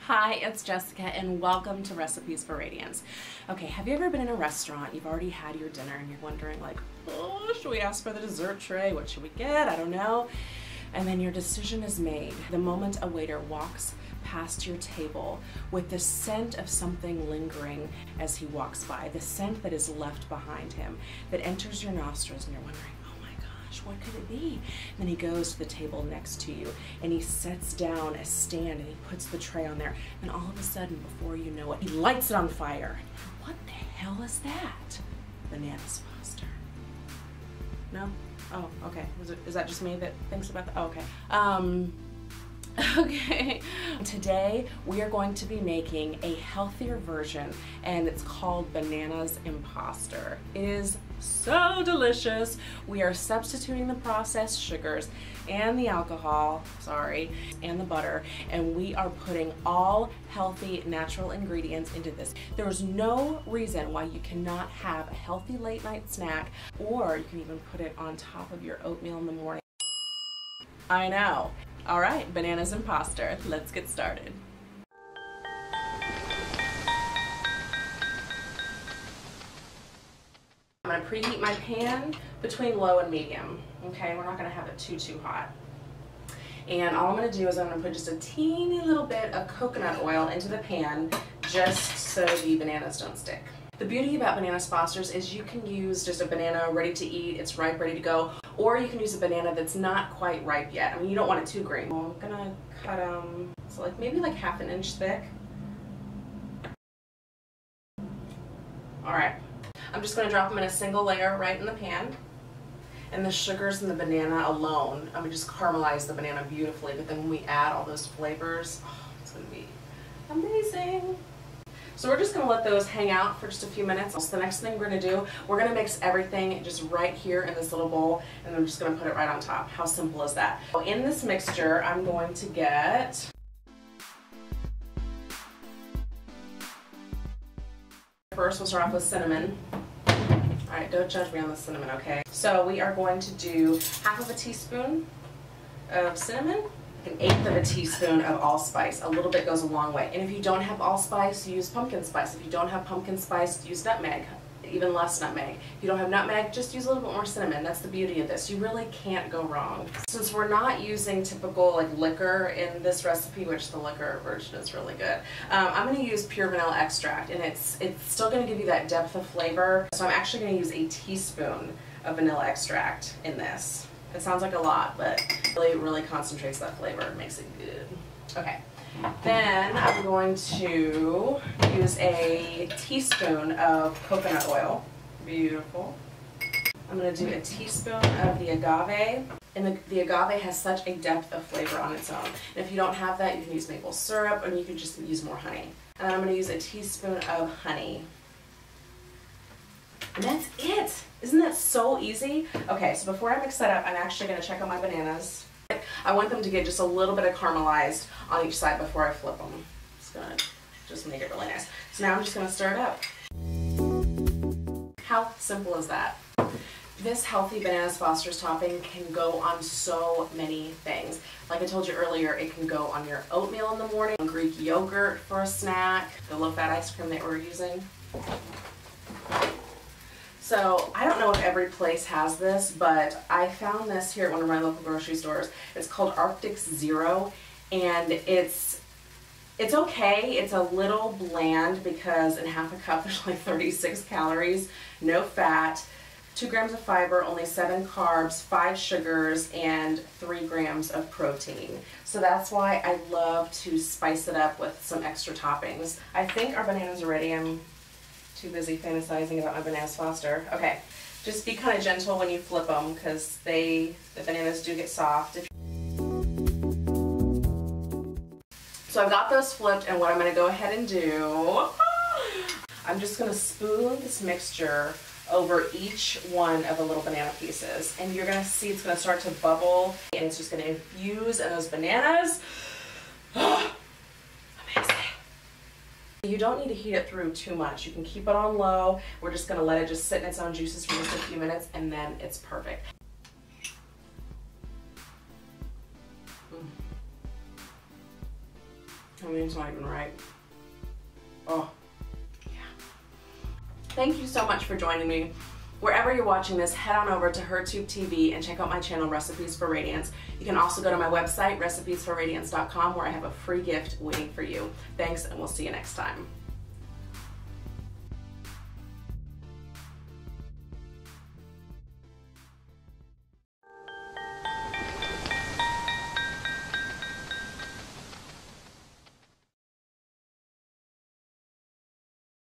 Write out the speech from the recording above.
Hi, it's Jessica and welcome to Recipes for Radiance. Okay, have you ever been in a restaurant, you've already had your dinner and you're wondering like, oh, should we ask for the dessert tray? What should we get? I don't know. And then your decision is made. The moment a waiter walks past your table with the scent of something lingering as he walks by, the scent that is left behind him, that enters your nostrils and you're wondering, what could it be? And then he goes to the table next to you and he sets down a stand and he puts the tray on there. And all of a sudden, before you know it, he lights it on fire. What the hell is that? Bananas Imposter. No? Oh, okay. Is that just me that thinks about that? Oh, okay. Okay, today we are going to be making a healthier version and it's called Bananas Imposter. It is so delicious. We are substituting the processed sugars and the alcohol, and the butter, and we are putting all healthy natural ingredients into this. There's no reason why you cannot have a healthy late night snack, or you can even put it on top of your oatmeal in the morning. I know. All right, Bananas Imposter, let's get started. I'm gonna preheat my pan between low and medium. Okay, we're not gonna have it too hot. And all I'm gonna do is I'm gonna put just a teeny little bit of coconut oil into the pan just so the bananas don't stick. The beauty about Bananas Imposters is you can use just a banana ready to eat, it's ripe, ready to go, or you can use a banana that's not quite ripe yet. I mean, you don't want it too green. I'm gonna cut so like maybe like ½ an inch thick. All right, I'm just gonna drop them in a single layer right in the pan. And the sugars and the banana alone, I mean, just caramelize the banana beautifully, but then when we add all those flavors, oh, it's gonna be amazing. So we're just going to let those hang out for just a few minutes. So the next thing we're going to do, we're going to mix everything just right here in this little bowl, and I'm just going to put it right on top. How simple is that? So in this mixture, I'm going to get first we'll start off with cinnamon. Alright, don't judge me on the cinnamon, okay? So we are going to do ½ of a teaspoon of cinnamon, an 1/8 of a teaspoon of allspice. A little bit goes a long way. And if you don't have allspice, use pumpkin spice. If you don't have pumpkin spice, use nutmeg, even less nutmeg. If you don't have nutmeg, just use a little bit more cinnamon. That's the beauty of this. You really can't go wrong. Since we're not using typical like liquor in this recipe, which the liquor version is really good, I'm going to use pure vanilla extract, and it's still going to give you that depth of flavor. So I'm actually going to use a teaspoon of vanilla extract in this. It sounds like a lot, but really concentrates that flavor and makes it good. Okay, then I'm going to use a teaspoon of coconut oil. Beautiful. I'm going to do a teaspoon of the agave. And the agave has such a depth of flavor on its own. And if you don't have that, you can use maple syrup, or you can just use more honey. And I'm going to use a teaspoon of honey. And that's it. Isn't that so easy? Okay, so before I mix that up, I'm actually going to check on my bananas. I want them to get just a little bit of caramelized on each side before I flip them. It's going to just make it really nice. So now I'm just going to stir it up. How simple is that? This healthy Bananas Foster's topping can go on so many things. Like I told you earlier, it can go on your oatmeal in the morning, Greek yogurt for a snack, the low-fat ice cream that we're using. So I don't know if every place has this, but I found this here at one of my local grocery stores. It's called Arctic Zero, and it's okay. It's a little bland because in ½ a cup there's like 36 calories, no fat, 2 grams of fiber, only 7 carbs, 5 sugars, and 3 grams of protein. So that's why I love to spice it up with some extra toppings. I think our bananas are ready. I'm too busy fantasizing about my Bananas Foster. Okay, just be kind of gentle when you flip them because the bananas do get soft. So I've got those flipped, and what I'm going to go ahead and do, I'm just going to spoon this mixture over each one of the little banana pieces, and you're going to see it's going to start to bubble, and it's just going to infuse in those bananas. You don't need to heat it through too much. You can keep it on low. We're just going to let it just sit in its own juices for just a few minutes, and then it's perfect. mean, it's not even right. Oh, yeah. Thank you so much for joining me. Wherever you're watching this, head on over to HerTube TV and check out my channel, Recipes for Radiance. You can also go to my website, recipesforradiance.com, where I have a free gift waiting for you. Thanks, and we'll see you next time.